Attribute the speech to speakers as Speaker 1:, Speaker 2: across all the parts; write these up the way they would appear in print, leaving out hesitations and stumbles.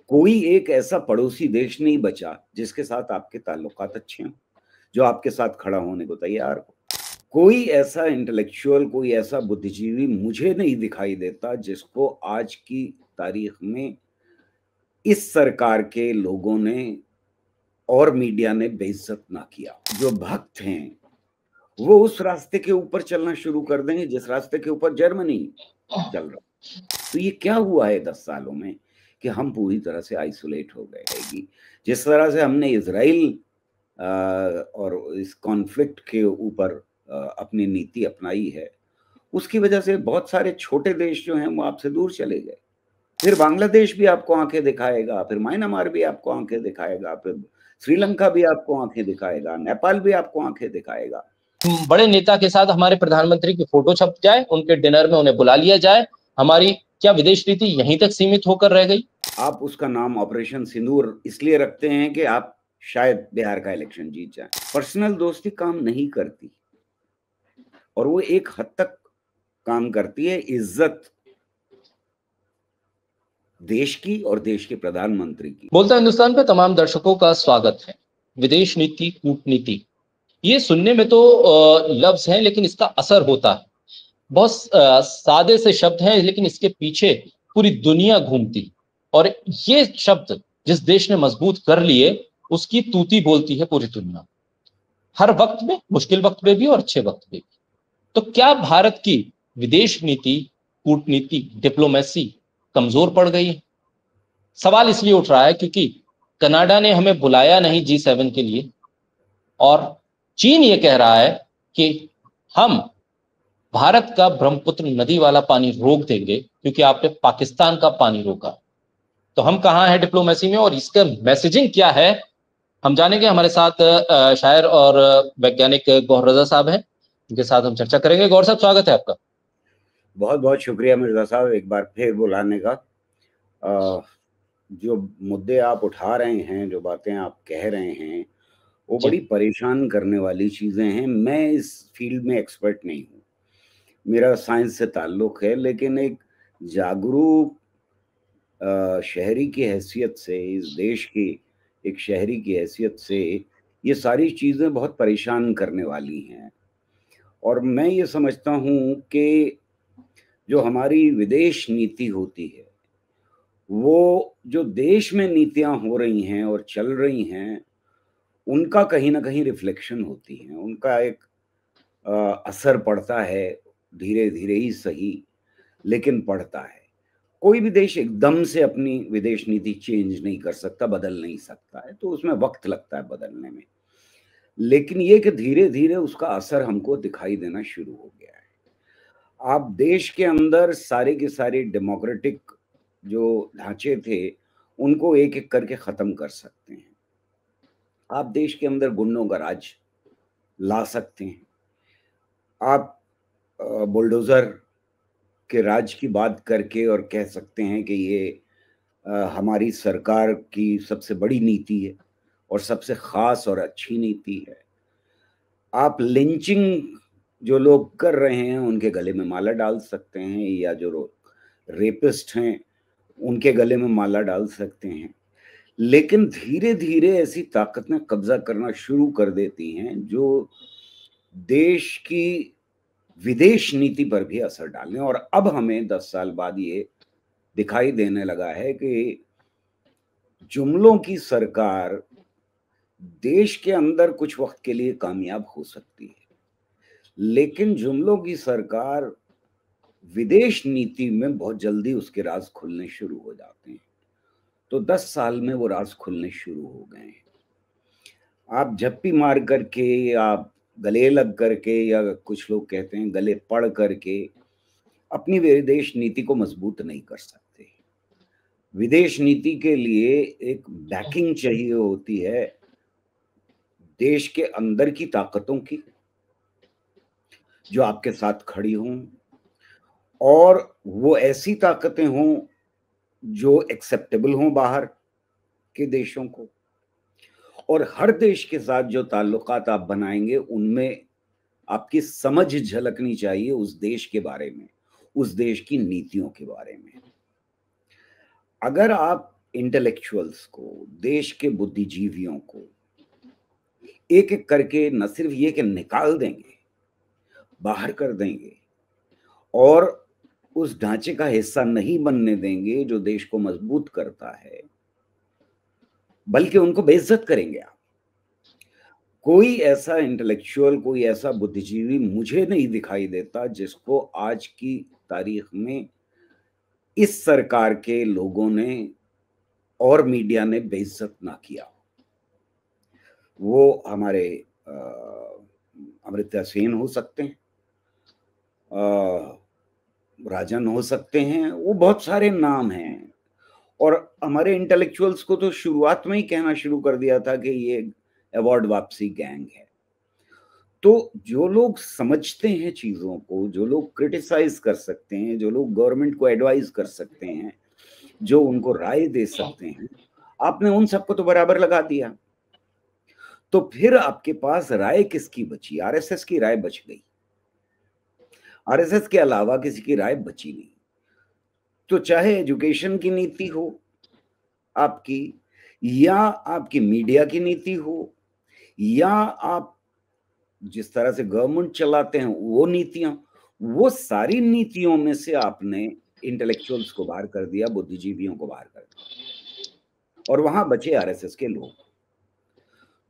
Speaker 1: कोई एक ऐसा पड़ोसी देश नहीं बचा जिसके साथ आपके ताल्लुकात अच्छे हों, जो आपके साथ खड़ा होने को तैयार हो। कोई ऐसा इंटेलेक्चुअल, कोई ऐसा बुद्धिजीवी मुझे नहीं दिखाई देता जिसको आज की तारीख में इस सरकार के लोगों ने और मीडिया ने बेइज्जत ना किया। जो भक्त हैं वो उस रास्ते के ऊपर चलना शुरू कर देंगे जिस रास्ते के ऊपर जर्मनी चल रहा। तो ये क्या हुआ है 10 सालों में कि हम पूरी तरह से आइसोलेट हो गए हैं। जिस तरह से हमने इजराइल और इस कॉन्फ्लिक्ट के ऊपर अपनी नीति अपनाई है, उसकी वजह से बहुत सारे छोटे देश जो हैं वो आपसे दूर चले गए। फिर बांग्लादेश भी आपको आंखें दिखाएगा, फिर म्यांमार भी आपको आंखें दिखाएगा, फिर श्रीलंका भी आपको आंखें दिखाएगा, नेपाल भी आपको आंखें दिखाएगा।
Speaker 2: बड़े नेता के साथ हमारे प्रधानमंत्री की फोटो छप जाए, उनके डिनर में उन्हें बुला लिया जाए, हमारी क्या विदेश नीति यहीं तक सीमित होकर रह गई?
Speaker 1: आप उसका नाम ऑपरेशन सिंदूर इसलिए रखते हैं कि आप शायद बिहार का इलेक्शन जीत जाए। पर्सनल दोस्ती काम नहीं करती, और वो एक हद तक काम करती है इज्जत देश की और देश के प्रधानमंत्री की।
Speaker 2: बोलता हिंदुस्तान पे तमाम दर्शकों का स्वागत है। विदेश नीति, कूटनीति, ये सुनने में तो लफ्ज हैं, लेकिन इसका असर होता है। बहुत सादे से शब्द हैं, लेकिन इसके पीछे पूरी दुनिया घूमती, और ये शब्द जिस देश ने मजबूत कर लिए उसकी तूती बोलती है पूरी दुनिया, हर वक्त में, मुश्किल वक्त में भी और अच्छे वक्त में भी। तो क्या भारत की विदेश नीति, कूटनीति, डिप्लोमेसी कमजोर पड़ गई है? सवाल इसलिए उठ रहा है क्योंकि कनाडा ने हमें बुलाया नहीं G7 के लिए, और चीन ये कह रहा है कि हम भारत का ब्रह्मपुत्र नदी वाला पानी रोक देंगे क्योंकि आपने पाकिस्तान का पानी रोका। तो हम कहाँ हैं डिप्लोमेसी में, और इसका मैसेजिंग क्या है, हम जानेंगे। हमारे साथ शायर और वैज्ञानिक गौहर रजा साहब हैं, उनके साथ हम चर्चा करेंगे। गौहर साहब, स्वागत है आपका।
Speaker 1: बहुत बहुत शुक्रिया मिर्जा साहब, एक बार फिर बुलाने का। जो मुद्दे आप उठा रहे हैं, जो बातें आप कह रहे हैं, वो बड़ी परेशान करने वाली चीजें हैं। मैं इस फील्ड में एक्सपर्ट नहीं हूँ, मेरा साइंस से ताल्लुक है, लेकिन एक जागरूक शहरी की हैसियत से, इस देश की एक शहरी की हैसियत से, ये सारी चीजें बहुत परेशान करने वाली हैं। और मैं ये समझता हूँ कि जो हमारी विदेश नीति होती है, वो जो देश में नीतियां हो रही हैं और चल रही हैं, उनका कहीं ना कहीं रिफ्लेक्शन होती है, उनका एक असर पड़ता है, धीरे धीरे ही सही, लेकिन पड़ता है। कोई भी देश एकदम से अपनी विदेश नीति चेंज नहीं कर सकता, बदल नहीं सकता है, तो उसमें वक्त लगता है बदलने में। लेकिन ये कि धीरे धीरे उसका असर हमको दिखाई देना शुरू हो गया है। आप देश के अंदर सारे के सारे डेमोक्रेटिक जो ढांचे थे उनको एक एक करके खत्म कर सकते हैं। आप देश के अंदर गुंडों का राज ला सकते हैं। आप बुलडोजर के राज की बात करके और कह सकते हैं कि ये हमारी सरकार की सबसे बड़ी नीति है और सबसे खास और अच्छी नीति है। आप लिंचिंग जो लोग कर रहे हैं उनके गले में माला डाल सकते हैं, या जो रेपिस्ट हैं उनके गले में माला डाल सकते हैं। लेकिन धीरे धीरे ऐसी ताकतें कब्जा करना शुरू कर देती हैं जो देश की विदेश नीति पर भी असर डालें। और अब हमें 10 साल बाद ये दिखाई देने लगा है कि जुमलों की सरकार देश के अंदर कुछ वक्त के लिए कामयाब हो सकती है, लेकिन जुमलों की सरकार विदेश नीति में बहुत जल्दी उसके राज खुलने शुरू हो जाते हैं। तो 10 साल में वो राज खुलने शुरू हो गए हैं। आप झप्पी मार करके, या गले लग करके, या कुछ लोग कहते हैं गले पड़ करके अपनी विदेश नीति को मजबूत नहीं कर सकते। विदेश नीति के लिए एक बैकिंग चाहिए होती है देश के अंदर की ताकतों की, जो आपके साथ खड़ी हों, और वो ऐसी ताकतें हों जो एक्सेप्टेबल हों बाहर के देशों को। और हर देश के साथ जो ताल्लुकात आप बनाएंगे उनमें आपकी समझ झलकनी चाहिए उस देश के बारे में, उस देश की नीतियों के बारे में। अगर आप इंटेलेक्चुअल्स को, देश के बुद्धिजीवियों को एक एक करके न सिर्फ ये कि निकाल देंगे, बाहर कर देंगे और उस ढांचे का हिस्सा नहीं बनने देंगे जो देश को मजबूत करता है, बल्कि उनको बेइज्जत करेंगे आप। कोई ऐसा इंटेलेक्चुअल, कोई ऐसा बुद्धिजीवी मुझे नहीं दिखाई देता जिसको आज की तारीख में इस सरकार के लोगों ने और मीडिया ने बेइज्जत ना किया। वो हमारे अमृता सेन हो सकते हैं, राजन हो सकते हैं, वो बहुत सारे नाम हैं। और हमारे इंटेलेक्चुअल्स को तो शुरुआत में ही कहना शुरू कर दिया था कि ये अवार्ड वापसी गैंग है। तो जो लोग समझते हैं चीजों को, जो लोग क्रिटिसाइज कर सकते हैं, जो लोग गवर्नमेंट को एडवाइज कर सकते हैं, जो उनको राय दे सकते हैं, आपने उन सबको तो बराबर लगा दिया। तो फिर आपके पास राय किसकी बची? आरएसएस की राय बच गई। आरएसएस के अलावा किसी की राय बची नहीं। तो चाहे एजुकेशन की नीति हो आपकी, या आपकी मीडिया की नीति हो, या आप जिस तरह से गवर्नमेंट चलाते हैं वो नीतियां, वो सारी नीतियों में से आपने इंटेलेक्चुअल्स को बाहर कर दिया, बुद्धिजीवियों को बाहर कर दिया, और वहां बचे आरएसएस के लोग।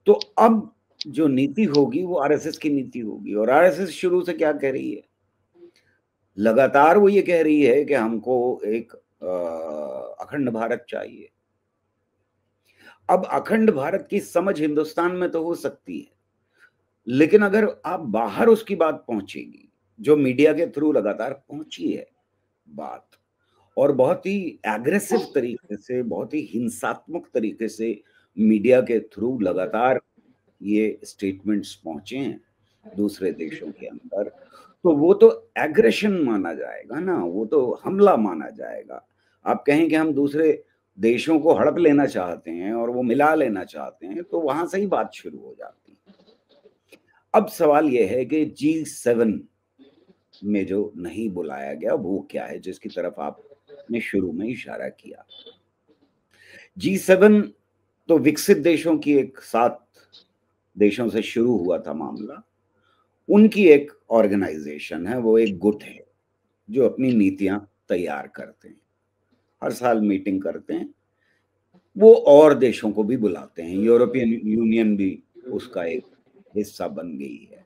Speaker 1: तो अब जो नीति होगी वो आरएसएस की नीति होगी। और आरएसएस शुरू से क्या कह रही है? लगातार वो ये कह रही है कि हमको एक अखंड भारत चाहिए। अब अखंड भारत की समझ हिंदुस्तान में तो हो सकती है, लेकिन अगर आप बाहर उसकी बात पहुंचेगी, जो मीडिया के थ्रू लगातार पहुंची है बात, और बहुत ही एग्रेसिव तरीके से, बहुत ही हिंसात्मक तरीके से मीडिया के थ्रू लगातार ये स्टेटमेंट्स पहुंचे हैं दूसरे देशों के अंदर, तो वो तो एग्रेशन माना जाएगा ना, वो तो हमला माना जाएगा। आप कहें कि हम दूसरे देशों को हड़प लेना चाहते हैं और वो मिला लेना चाहते हैं, तो वहां से ही बात शुरू हो जाती है। अब सवाल यह है कि G7 में जो नहीं बुलाया गया वो क्या है, जिसकी तरफ आपने शुरू में इशारा किया। G7 तो विकसित देशों की एक 7 देशों से शुरू हुआ था मामला। उनकी एक ऑर्गेनाइजेशन है, वो एक गुट है जो अपनी नीतियां तैयार करते हैं, हर साल मीटिंग करते हैं। वो और देशों को भी बुलाते हैं, यूरोपियन यूनियन भी उसका एक हिस्सा बन गई है।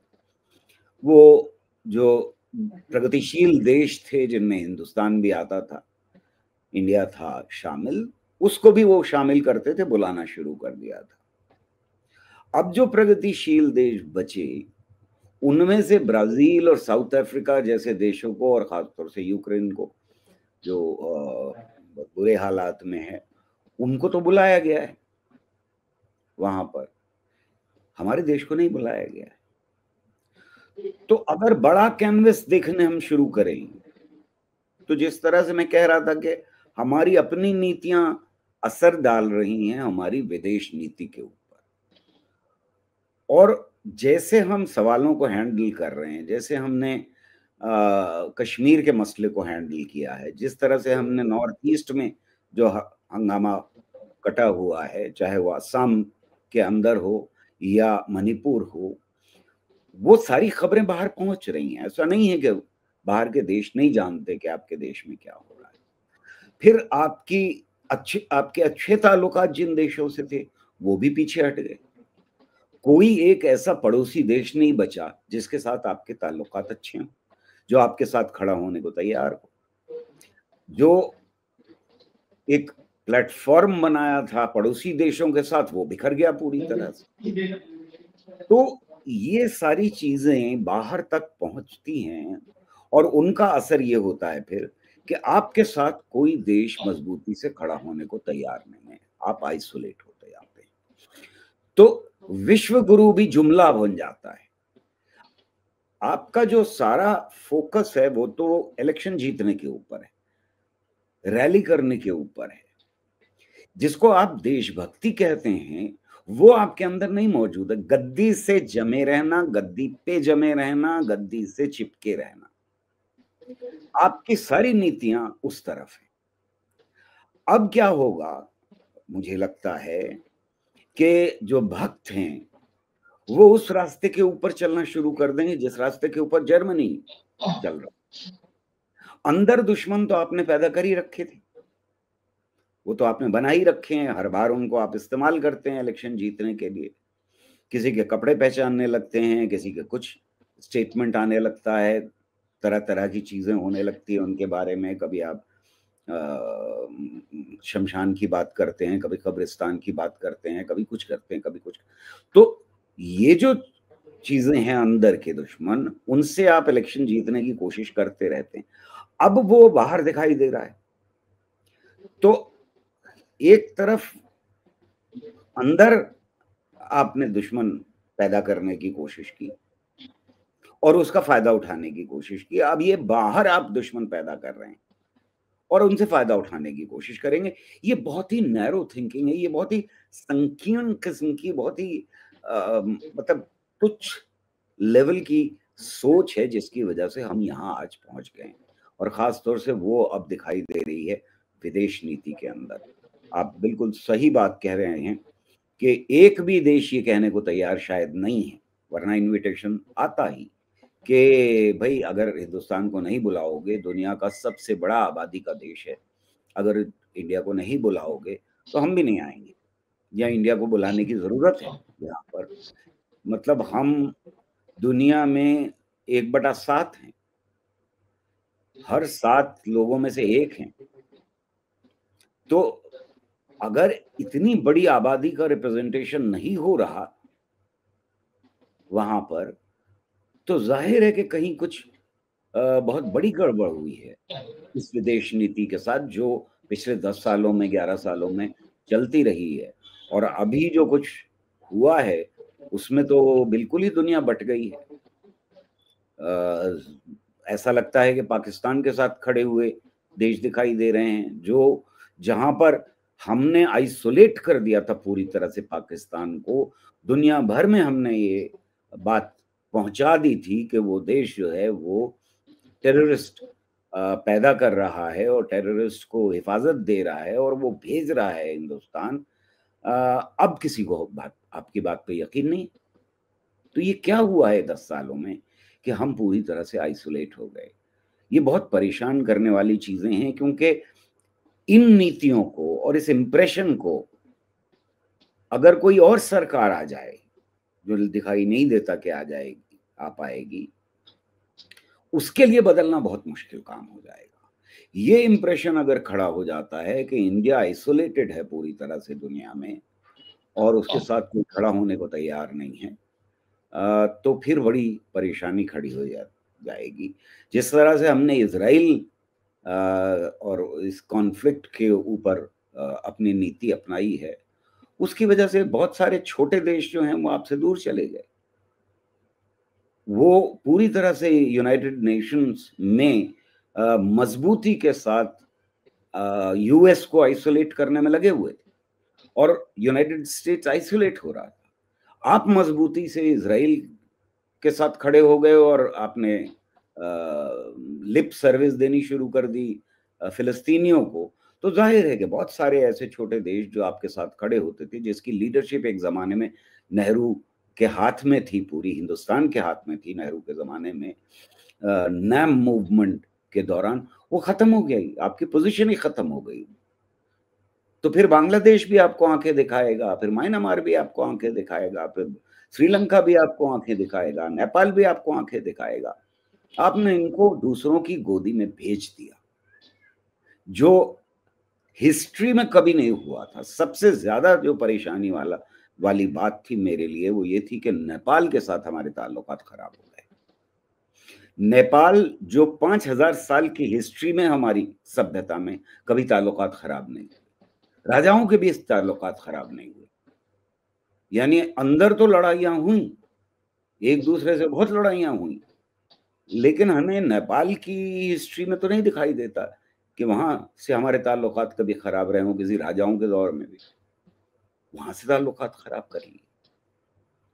Speaker 1: वो जो प्रगतिशील देश थे जिनमें हिंदुस्तान भी आता था, इंडिया था शामिल, उसको भी वो शामिल करते थे, बुलाना शुरू कर दिया था। अब जो प्रगतिशील देश बचे, उनमें से ब्राजील और साउथ अफ्रीका जैसे देशों को, और खासतौर से यूक्रेन को जो बुरे हालात में है, उनको तो बुलाया गया है वहां पर, हमारे देश को नहीं बुलाया गया है। तो अगर बड़ा कैनवस देखने हम शुरू करेंगे, तो जिस तरह से मैं कह रहा था कि हमारी अपनी नीतियां असर डाल रही हैं हमारी विदेश नीति के ऊपर, और जैसे हम सवालों को हैंडल कर रहे हैं, जैसे हमने कश्मीर के मसले को हैंडल किया है, जिस तरह से हमने नॉर्थ ईस्ट में जो हंगामा कटा हुआ है, चाहे वो असम के अंदर हो या मणिपुर हो, वो सारी खबरें बाहर पहुंच रही हैं। ऐसा नहीं है कि बाहर के देश नहीं जानते कि आपके देश में क्या हो रहा है। फिर आपके अच्छे ताल्लुकात जिन देशों से थे वो भी पीछे हट गए। कोई एक ऐसा पड़ोसी देश नहीं बचा जिसके साथ आपके ताल्लुकात अच्छे हों, जो आपके साथ खड़ा होने को तैयार हो। जो एक प्लेटफॉर्म बनाया था पड़ोसी देशों के साथ, वो बिखर गया पूरी तरह से। तो ये सारी चीजें बाहर तक पहुंचती हैं और उनका असर ये होता है फिर कि आपके साथ कोई देश मजबूती से खड़ा होने को तैयार नहीं है, आप आइसोलेट होते जाते हैं। तो विश्व गुरु भी जुमला बन जाता है। आपका जो सारा फोकस है वो तो इलेक्शन जीतने के ऊपर है, रैली करने के ऊपर है। जिसको आप देशभक्ति कहते हैं वो आपके अंदर नहीं मौजूद है। गद्दी से जमे रहना, गद्दी पे जमे रहना, गद्दी से चिपके रहना, आपकी सारी नीतियां उस तरफ है। अब क्या होगा मुझे लगता है कि जो भक्त हैं वो उस रास्ते के ऊपर चलना शुरू कर देंगे जिस रास्ते के ऊपर जर्मनी चल रहा। अंदर दुश्मन तो आपने पैदा कर ही रखे थे, वो तो आपने बना ही रखे हैं, हर बार उनको आप इस्तेमाल करते हैं इलेक्शन जीतने के लिए। किसी के कपड़े पहचानने लगते हैं, किसी के कुछ स्टेटमेंट आने लगता है, तरह तरह की चीजें होने लगती है उनके बारे में। कभी आप शमशान की बात करते हैं, कभी कब्रिस्तान की बात करते हैं, कभी कुछ करते हैं, कभी कुछ। तो ये जो चीजें हैं अंदर के दुश्मन, उनसे आप इलेक्शन जीतने की कोशिश करते रहते हैं। अब वो बाहर दिखाई दे रहा है। तो एक तरफ अंदर आपने दुश्मन पैदा करने की कोशिश की और उसका फायदा उठाने की कोशिश की, अब ये बाहर आप दुश्मन पैदा कर रहे हैं और उनसे फायदा उठाने की कोशिश करेंगे। ये बहुत ही नैरो थिंकिंग है, ये बहुत ही संकीर्ण किस्म की, बहुत ही मतलब तुच्छ लेवल की सोच है जिसकी वजह से हम यहाँ आज पहुंच गए हैं। और खास तौर से वो अब दिखाई दे रही है विदेश नीति के अंदर। आप बिल्कुल सही बात कह रहे हैं कि एक भी देश ये कहने को तैयार शायद नहीं है, वरना इनविटेशन आता ही कि भाई अगर हिंदुस्तान को नहीं बुलाओगे, दुनिया का सबसे बड़ा आबादी का देश है, अगर इंडिया को नहीं बुलाओगे तो हम भी नहीं आएंगे, या इंडिया को बुलाने की जरूरत है यहाँ पर। मतलब हम दुनिया में 1/7 हैं, हर 7 लोगों में से 1 हैं। तो अगर इतनी बड़ी आबादी का रिप्रेजेंटेशन नहीं हो रहा वहां पर, तो जाहिर है कि कहीं कुछ बहुत बड़ी गड़बड़ हुई है इस विदेश नीति के साथ, जो पिछले 10 सालों में, 11 सालों में चलती रही है। और अभी जो कुछ हुआ है उसमें तो बिल्कुल ही दुनिया बट गई है। ऐसा लगता है कि पाकिस्तान के साथ खड़े हुए देश दिखाई दे रहे हैं, जो जहां पर हमने आइसोलेट कर दिया था पूरी तरह से पाकिस्तान को, दुनिया भर में हमने ये बात पहुंचा दी थी कि वो देश जो है वो टेररिस्ट पैदा कर रहा है और टेररिस्ट को हिफाजत दे रहा है और वो भेज रहा है हिंदुस्तान। अब किसी को आपकी बात पे यकीन नहीं। तो ये क्या हुआ है 10 सालों में कि हम पूरी तरह से आइसोलेट हो गए। ये बहुत परेशान करने वाली चीजें हैं, क्योंकि इन नीतियों को और इस इंप्रेशन को अगर कोई और सरकार आ जाए, जो दिखाई नहीं देता कि आ जाएगी, आ पाएगी, उसके लिए बदलना बहुत मुश्किल काम हो जाएगा। ये इंप्रेशन अगर खड़ा हो जाता है कि इंडिया आइसोलेटेड है पूरी तरह से दुनिया में और उसके साथ कोई खड़ा होने को तैयार नहीं है, तो फिर बड़ी परेशानी खड़ी हो जाएगी। जिस तरह से हमने इजराइल और इस कॉन्फ्लिक्ट के यूपर अपनी नीति अपनाई है, उसकी वजह से बहुत सारे छोटे देश जो हैं वो आपसे दूर चले गए। वो पूरी तरह से यूनाइटेड नेशंस में मजबूती के साथ यूएस को आइसोलेट करने में लगे हुए थे और यूनाइटेड स्टेट्स आइसोलेट हो रहा था। आप मजबूती से इजराइल के साथ खड़े हो गए और आपने लिप सर्विस देनी शुरू कर दी फिलिस्तीनियों को। तो जाहिर है कि बहुत सारे ऐसे छोटे देश जो आपके साथ खड़े होते थे, जिसकी लीडरशिप एक जमाने में नेहरू के हाथ में थी, पूरी हिंदुस्तान के हाथ में थी नेहरू के जमाने में, नैम मूवमेंट के दौरान, वो खत्म हो गई, आपकी पोजीशन ही खत्म हो गई। तो फिर बांग्लादेश भी आपको आंखें दिखाएगा, फिर म्यांमार भी आपको आंखें दिखाएगा, फिर श्रीलंका भी आपको आंखें दिखाएगा, नेपाल भी आपको आंखें दिखाएगा। आपने इनको दूसरों की गोदी में भेज दिया, जो हिस्ट्री में कभी नहीं हुआ था। सबसे ज्यादा जो परेशानी वाली बात थी मेरे लिए, वो ये थी कि नेपाल के साथ हमारे ताल्लुकात खराब हो गए। नेपाल जो 5000 साल की हिस्ट्री में हमारी सभ्यता में कभी ताल्लुकात खराब नहीं हुए, राजाओं के भी ताल्लुकात खराब नहीं हुए। यानी अंदर तो लड़ाइयां हुई, एक दूसरे से बहुत लड़ाइयां हुई, लेकिन हमें नेपाल की हिस्ट्री में तो नहीं दिखाई देता कि वहां से हमारे ताल्लुकात कभी खराब रहे हों, किसी राजाओं के दौर में भी वहां से ताल्लुकात खराब कर लिए।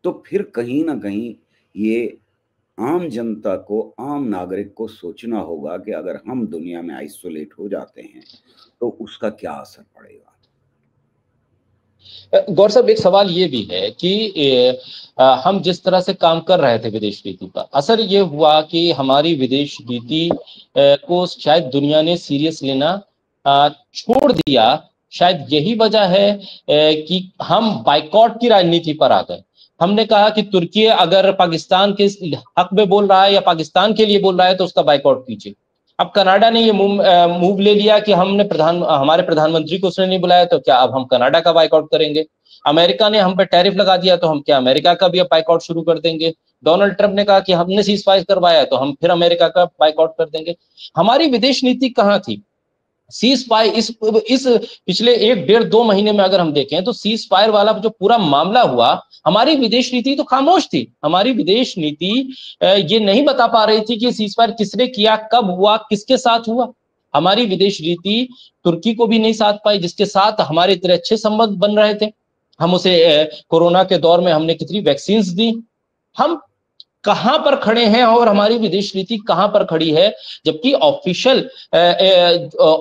Speaker 1: तो फिर कहीं ना कहीं ये आम जनता को, आम नागरिक को सोचना होगा कि अगर हम दुनिया में आइसोलेट हो जाते हैं तो उसका क्या असर पड़ेगा।
Speaker 2: गौर साहब, एक सवाल ये भी है कि हम जिस तरह से काम कर रहे थे विदेश नीति पर, असर ये हुआ कि हमारी विदेश नीति को शायद दुनिया ने सीरियस लेना छोड़ दिया। शायद यही वजह है कि हम बाइकॉट की राजनीति पर आ गए। हमने कहा कि तुर्की अगर पाकिस्तान के हक में बोल रहा है या पाकिस्तान के लिए बोल रहा है तो उसका बाइकआउट कीजिए। अब कनाडा ने ये मूव ले लिया कि हमारे प्रधानमंत्री को उसने नहीं बुलाया, तो क्या अब हम कनाडा का बाइकआउट करेंगे? अमेरिका ने हम पे टैरिफ लगा दिया, तो हम क्या अमेरिका का भी अब बाइकआउट शुरू कर देंगे? डोनाल्ड ट्रंप ने कहा कि हमने सीज फायर करवाया, तो हम फिर अमेरिका का बाइकआउट कर देंगे। हमारी विदेश नीति कहाँ थी? सीज फायर इस पिछले 1 डेढ़ 2 महीने में अगर हम देखें तो सीज फायर वाला जो पूरा मामला हुआ, हमारी विदेश नीति तो खामोश थी। हमारी विदेश नीति ये नहीं बता पा रही थी कि सीज फायर किसने किया, कब हुआ, किसके साथ हुआ। हमारी विदेश नीति तुर्की को भी नहीं साथ पाई, जिसके साथ हमारे इतने अच्छे संबंध बन रहे थे। हम उसे कोरोना के दौर में हमने कितनी वैक्सीन दी। हम कहां पर खड़े हैं और हमारी विदेश नीति कहां पर खड़ी है? जबकि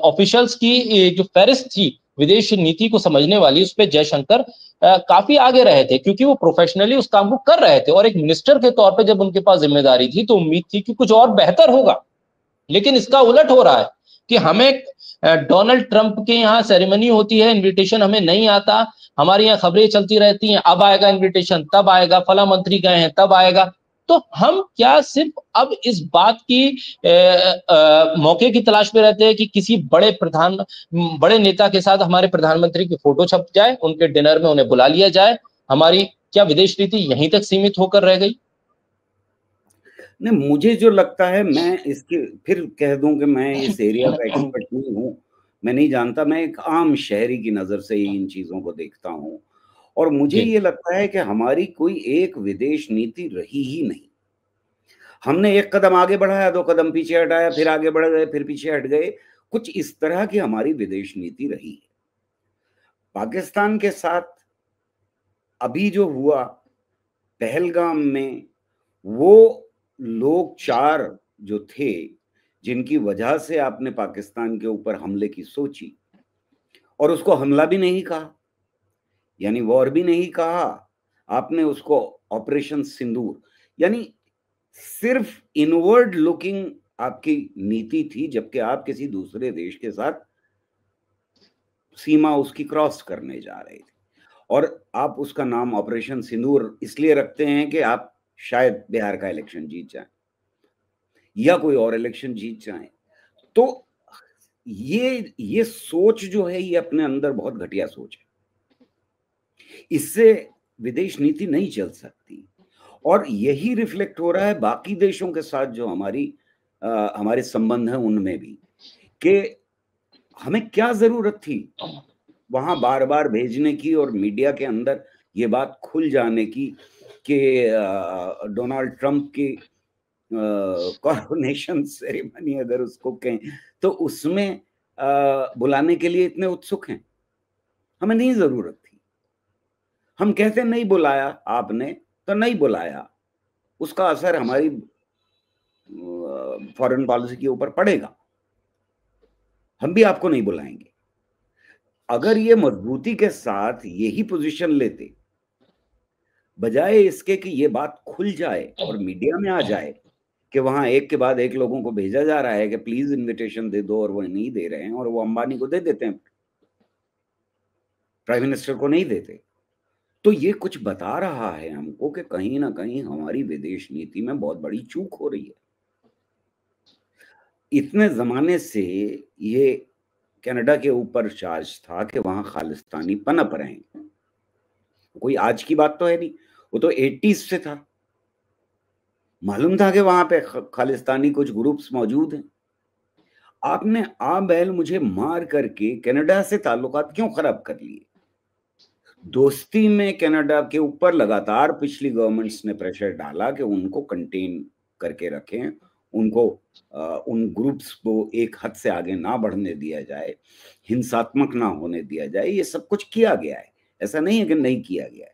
Speaker 2: ऑफिशियल्स की जो फेरिस्त थी विदेश नीति को समझने वाली, उस पर जयशंकर काफी आगे रहे थे, क्योंकि वो प्रोफेशनली उस काम को कर रहे थे। और एक मिनिस्टर के तौर पे जब उनके पास जिम्मेदारी थी तो उम्मीद थी कि कुछ और बेहतर होगा। लेकिन इसका उलट हो रहा है कि हमें डोनाल्ड ट्रंप के यहाँ सेरेमनी होती है, इनविटेशन हमें नहीं आता। हमारे यहाँ खबरें चलती रहती हैं, अब आएगा इनविटेशन, तब आएगा, फला मंत्री गए हैं तब आएगा। तो हम क्या सिर्फ अब इस बात की मौके की तलाश में रहते हैं कि किसी बड़े नेता के साथ हमारे प्रधानमंत्री की फोटो छप जाए, उनके डिनर में उन्हें बुला लिया जाए? हमारी क्या विदेश नीति यहीं तक सीमित होकर रह गई?
Speaker 1: नहीं, मुझे जो लगता है, मैं इसके फिर कह दूं कि मैं इस एरिया का एक्सपर्ट नहीं हूं, मैं नहीं जानता, मैं एक आम शहरी की नजर से ही इन चीजों को देखता हूं। और मुझे
Speaker 2: जी।
Speaker 1: ये लगता है कि हमारी कोई एक विदेश नीति रही ही नहीं। हमने एक कदम आगे बढ़ाया, 2 कदम पीछे हटाया, फिर आगे बढ़ गए, फिर पीछे हट गए। कुछ इस तरह की हमारी विदेश नीति रही है। पाकिस्तान के साथ अभी जो हुआ पहलगाम में, वो लोग 4 जो थे जिनकी वजह से आपने पाकिस्तान के ऊपर हमले की सोची, और उसको हमला भी नहीं कहा, यानी वॉर भी नहीं कहा, आपने उसको ऑपरेशन सिंदूर, यानी सिर्फ इनवर्ड लुकिंग आपकी नीति थी, जबकि आप किसी दूसरे देश के साथ सीमा उसकी क्रॉस करने जा रहे थे। और आप उसका नाम ऑपरेशन सिंदूर इसलिए रखते हैं कि आप शायद बिहार का इलेक्शन जीत जाएं या कोई और इलेक्शन जीत जाएं। तो ये सोच जो है, ये अपने अंदर बहुत घटिया सोच है। इससे विदेश नीति नहीं चल सकती। और यही रिफ्लेक्ट हो रहा है बाकी देशों के साथ जो हमारे संबंध हैं उनमें भी, कि हमें क्या जरूरत थी वहां बार बार भेजने की और मीडिया के अंदर ये बात खुल जाने की कि डोनाल्ड ट्रंप की कॉरोनेशन सेरेमनी अगर उसको कहें तो उसमें बुलाने के लिए इतने उत्सुक हैं। हमें नहीं जरूरत थी। हम कहते नहीं बुलाया आपने तो नहीं बुलाया, उसका असर हमारी फॉरेन पॉलिसी के ऊपर पड़ेगा, हम भी आपको नहीं बुलाएंगे। अगर ये मजबूती के साथ यही पोजीशन लेते, बजाय इसके कि ये बात खुल जाए और मीडिया में आ जाए कि वहां एक के बाद एक लोगों को भेजा जा रहा है कि प्लीज इनविटेशन दे दो, और वो नहीं दे रहे हैं, और वो अंबानी को दे देते हैं, प्राइम मिनिस्टर को नहीं देते, तो ये कुछ बता रहा है हमको कि कहीं ना कहीं हमारी विदेश नीति में बहुत बड़ी चूक हो रही है। इतने जमाने से ये कनाडा के ऊपर चार्ज था कि वहां खालिस्तानी पनप रहे हैं। कोई आज की बात तो है नहीं, वो तो 80s से था। मालूम था कि वहां पे खालिस्तानी कुछ ग्रुप्स मौजूद हैं। आपने आ बैल मुझे मार करके कनाडा से ताल्लुकात क्यों खराब कर लिए? दोस्ती में कनाडा के ऊपर लगातार पिछली गवर्नमेंट्स ने प्रेशर डाला कि उनको कंटेन करके रखें, उनको उन ग्रुप्स को एक हद से आगे ना बढ़ने दिया जाए, हिंसात्मक ना होने दिया जाए। ये सब कुछ किया गया है, ऐसा नहीं है कि नहीं किया गया है।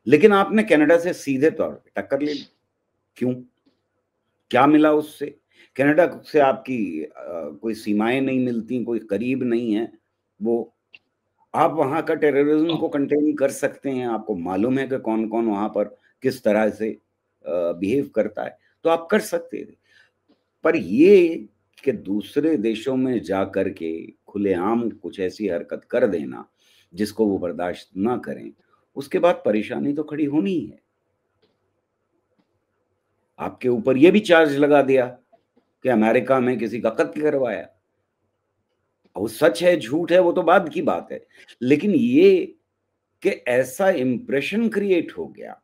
Speaker 1: लेकिन आपने कनाडा से सीधे तौर पे टक्कर ले ली। क्यों? क्या मिला उससे? कनाडा से आपकी कोई सीमाएं नहीं मिलती, कोई करीब नहीं है। वो आप वहां का टेररिज्म को कंटेन कर सकते हैं, आपको मालूम है कि कौन कौन वहां पर किस तरह से बिहेव करता है, तो आप कर सकते थे। पर ये कि दूसरे देशों में जा करके खुलेआम कुछ ऐसी हरकत कर देना जिसको वो बर्दाश्त ना करें, उसके बाद परेशानी तो खड़ी होनी ही है। आपके ऊपर ये भी चार्ज लगा दिया कि अमेरिका में किसी का कत्ल करवाया। वो सच है झूठ है वो तो बाद की बात है, लेकिन ये कि ऐसा इंप्रेशन क्रिएट हो गया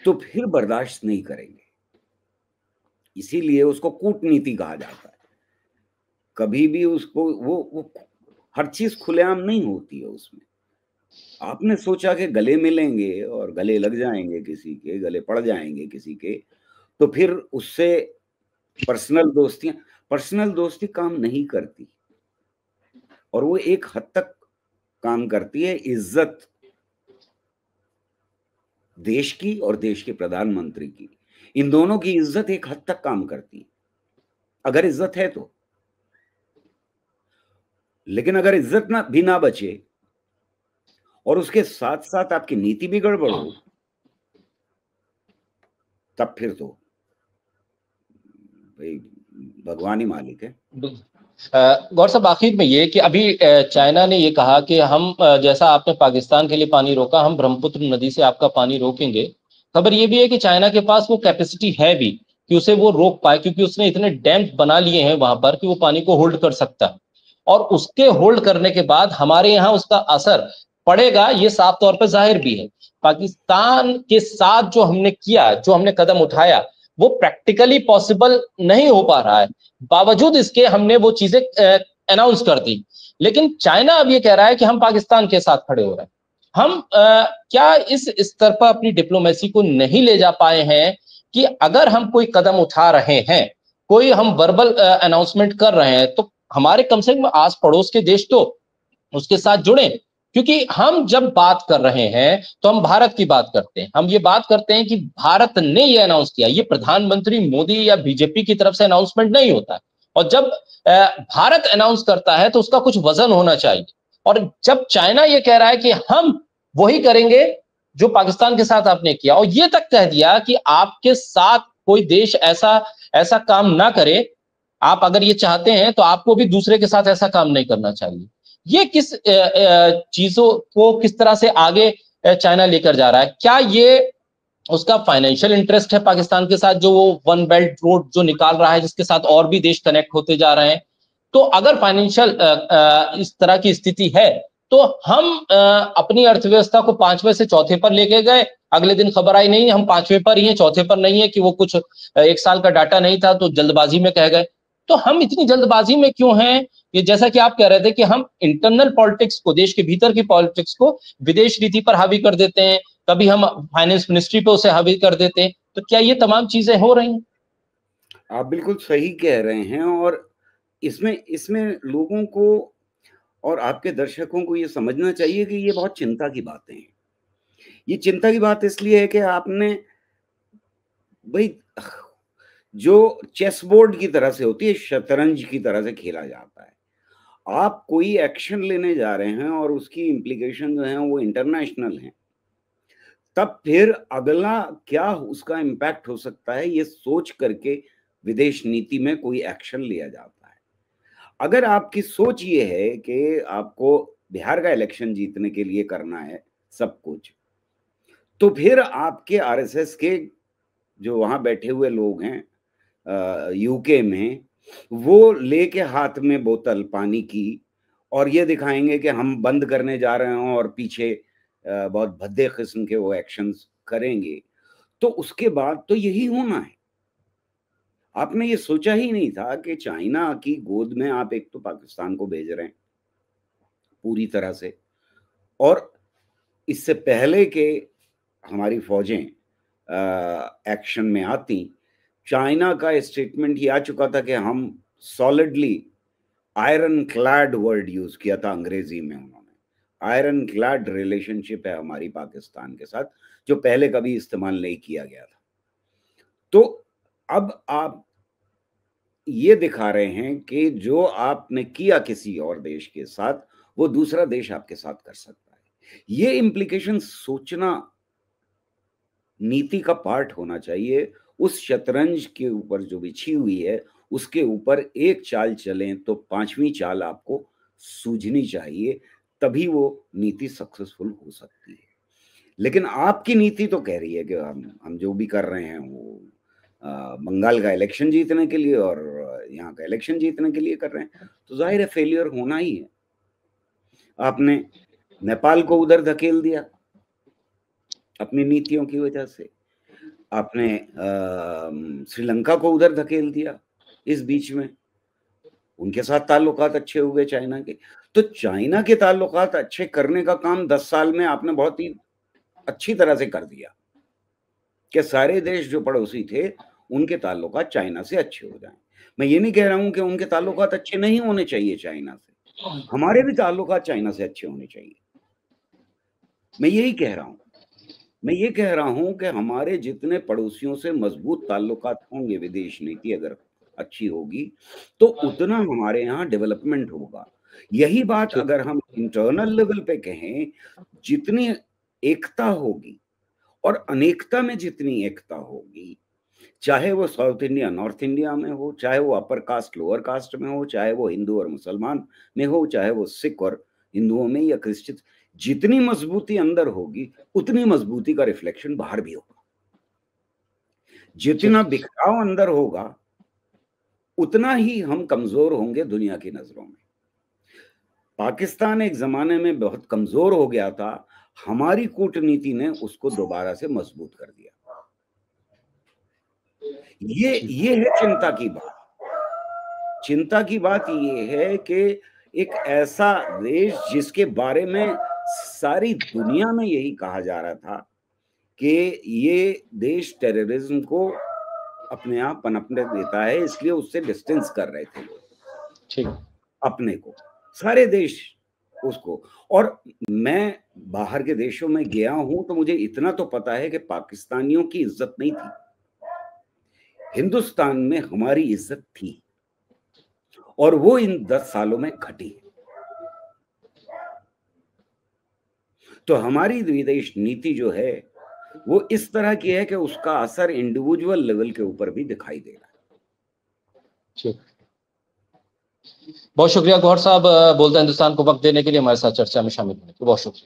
Speaker 1: तो फिर बर्दाश्त नहीं करेंगे। इसीलिए उसको कूटनीति कहा जाता है। कभी भी उसको वो हर चीज खुलेआम नहीं होती है उसमें। आपने सोचा कि गले मिलेंगे और गले लग जाएंगे, किसी के गले पड़ जाएंगे किसी के, तो फिर उससे पर्सनल दोस्ती काम नहीं करती। और वो एक हद तक काम करती है इज्जत देश की और देश के प्रधानमंत्री की। इन दोनों की इज्जत एक हद तक काम करती है, अगर इज्जत है तो। लेकिन अगर इज्जत ना बचे और उसके साथ साथ आपकी नीति भी गड़बड़ हो, तब फिर तो भाई भगवान ही मालिक है।
Speaker 2: गौर साहब, आखिर में ये कि अभी चाइना ने ये कहा कि हम जैसा आपने पाकिस्तान के लिए पानी रोका, हम ब्रह्मपुत्र नदी से आपका पानी रोकेंगे। खबर ये भी है कि चाइना के पास वो कैपेसिटी है भी कि उसे वो रोक पाए, क्योंकि उसने इतने डैम बना लिए हैं वहां पर कि वो पानी को होल्ड कर सकता है। और उसके होल्ड करने के बाद हमारे यहाँ उसका असर पड़ेगा, ये साफ तौर पर जाहिर भी है। पाकिस्तान के साथ जो हमने किया, जो हमने कदम उठाया, वो प्रैक्टिकली पॉसिबल नहीं हो पा रहा है। बावजूद इसके हमने वो चीजें अनाउंस कर दी। लेकिन चाइना अब ये कह रहा है कि हम पाकिस्तान के साथ खड़े हो रहे हैं। हम क्या इस स्तर पर अपनी डिप्लोमेसी को नहीं ले जा पाए हैं कि अगर हम कोई कदम उठा रहे हैं, कोई हम वर्बल अनाउंसमेंट कर रहे हैं, तो हमारे कम से कम आस पड़ोस के देश तो उसके साथ जुड़े। क्योंकि हम जब बात कर रहे हैं तो हम भारत की बात करते हैं, हम ये बात करते हैं कि भारत ने ये अनाउंस किया। ये प्रधानमंत्री मोदी या बीजेपी की तरफ से अनाउंसमेंट नहीं होता है। और जब भारत अनाउंस करता है तो उसका कुछ वजन होना चाहिए। और जब चाइना ये कह रहा है कि हम वही करेंगे जो पाकिस्तान के साथ आपने किया, और ये तक कह दिया कि आपके साथ कोई देश ऐसा ऐसा काम ना करे, आप अगर ये चाहते हैं तो आपको भी दूसरे के साथ ऐसा काम नहीं करना चाहिए। ये किस चीजों को किस तरह से आगे चाइना लेकर जा रहा है? क्या ये उसका फाइनेंशियल इंटरेस्ट है पाकिस्तान के साथ, जो वो वन बेल्ट रोड जो निकाल रहा है, जिसके साथ और भी देश कनेक्ट होते जा रहे हैं? तो अगर फाइनेंशियल इस तरह की स्थिति है, तो हम अपनी अर्थव्यवस्था को 5वें से चौथे पर लेके गए, अगले दिन खबर आई नहीं हम 5वें पर ही हैं, चौथे पर नहीं है, कि वो कुछ 1 साल का डाटा नहीं था तो जल्दबाजी में कह गए। तो हम इतनी जल्दबाजी में क्यों हैं? ये जैसा कि आप कह रहे थे कि हम इंटरनल पॉलिटिक्स को, देश के भीतर की पॉलिटिक्स को विदेश नीति पर हावी कर देते हैं, कभी हम फाइनेंस मिनिस्ट्री पे उसे हावी कर देते हैं। तो क्या ये तमाम चीजें हो रही हैं?
Speaker 1: आप बिल्कुल सही कह रहे हैं। और इसमें इसमें लोगों को और आपके दर्शकों को ये समझना चाहिए कि ये बहुत चिंता की बातें हैं। ये चिंता की बात इसलिए है कि आपने भाई जो चेस बोर्ड की तरह से होती है, शतरंज की तरह से खेला जाता है। आप कोई एक्शन लेने जा रहे हैं और उसकी इम्प्लीकेशन जो है वो इंटरनेशनल हैं, तब फिर अगला क्या उसका इम्पैक्ट हो सकता है ये सोच करके विदेश नीति में कोई एक्शन लिया जाता है। अगर आपकी सोच ये है कि आपको बिहार का इलेक्शन जीतने के लिए करना है सब कुछ, तो फिर आपके आरएसएस के जो वहां बैठे हुए लोग हैं यूके में, वो लेके हाथ में बोतल पानी की और ये दिखाएंगे कि हम बंद करने जा रहे हैं और पीछे बहुत भद्दे किस्म के वो एक्शंस करेंगे, तो उसके बाद तो यही होना है। आपने ये सोचा ही नहीं था कि चाइना की गोद में आप एक तो पाकिस्तान को भेज रहे हैं पूरी तरह से, और इससे पहले के हमारी फौजें एक्शन में आती, चाइना का स्टेटमेंट ये आ चुका था कि हम solidly, iron clad word use किया था अंग्रेजी में उन्होंने। आयरन क्लैड रिलेशनशिप है हमारी पाकिस्तान के साथ, जो पहले कभी इस्तेमाल नहीं किया गया था। तो अब आप ये दिखा रहे हैं कि जो आपने किया किसी और देश के साथ, वो दूसरा देश आपके साथ कर सकता है। ये इम्प्लीकेशन सोचना नीति का पार्ट होना चाहिए। उस शतरंज के ऊपर जो बिछी हुई है, उसके ऊपर एक चाल चलें तो 5वीं चाल आपको सूझनी चाहिए, तभी वो नीति सक्सेसफुल हो सकती है। लेकिन आपकी नीति तो कह रही है कि हम जो भी कर रहे हैं वो बंगाल का इलेक्शन जीतने के लिए और यहाँ का इलेक्शन जीतने के लिए कर रहे हैं, तो जाहिर है फेलियर होना ही है। आपने नेपाल को उधर धकेल दिया अपनी नीतियों की वजह से, आपने श्रीलंका को उधर धकेल दिया इस बीच में, उनके साथ ताल्लुकात अच्छे हुए चाइना के। तो चाइना के ताल्लुकात अच्छे करने का काम 10 साल में आपने बहुत ही अच्छी तरह से कर दिया कि सारे देश जो पड़ोसी थे उनके ताल्लुकात चाइना से अच्छे हो जाएं। मैं ये नहीं कह रहा हूं कि उनके ताल्लुकात अच्छे नहीं होने चाहिए चाइना से, हमारे भी ताल्लुकात चाइना से अच्छे होने चाहिए। मैं यही कह रहा हूं, मैं ये कह रहा हूं कि हमारे जितने पड़ोसियों से मजबूत ताल्लुकात होंगे, विदेश नीति अगर अच्छी होगी तो उतना हमारे यहाँ डेवलपमेंट होगा। यही बात अगर हम इंटरनल लेवल पे कहें, जितनी एकता होगी और अनेकता में जितनी एकता होगी, चाहे वो साउथ इंडिया नॉर्थ इंडिया में हो, चाहे वो अपर कास्ट लोअर कास्ट में हो, चाहे वो हिंदू और मुसलमान में हो, चाहे वो सिख और हिंदुओं में या क्रिश्चियन, जितनी मजबूती अंदर होगी उतनी मजबूती का रिफ्लेक्शन बाहर भी होगा। जितना बिखराव अंदर होगा उतना ही हम कमजोर होंगे दुनिया की नजरों में। पाकिस्तान एक जमाने में बहुत कमजोर हो गया था, हमारी कूटनीति ने उसको दोबारा से मजबूत कर दिया। ये है चिंता की बात। चिंता की बात ये है कि एक ऐसा देश जिसके बारे में सारी दुनिया में यही कहा जा रहा था कि ये देश टेररिज्म को अपने आप पनपने देता है, इसलिए उससे डिस्टेंस कर रहे थे
Speaker 2: ठीक
Speaker 1: अपने को, सारे देश उसको। और मैं बाहर के देशों में गया हूं तो मुझे इतना तो पता है कि पाकिस्तानियों की इज्जत नहीं थी, हिंदुस्तान में हमारी इज्जत थी, और वो इन 10 सालों में घटी है। तो हमारी विदेश नीति जो है वो इस तरह की है कि उसका असर इंडिविजुअल लेवल के ऊपर भी दिखाई दे रहा है।
Speaker 2: बहुत शुक्रिया गौहर साहब, बोलता हिंदुस्तान को वक्त देने के लिए, हमारे साथ चर्चा में शामिल होने के लिए बहुत शुक्रिया।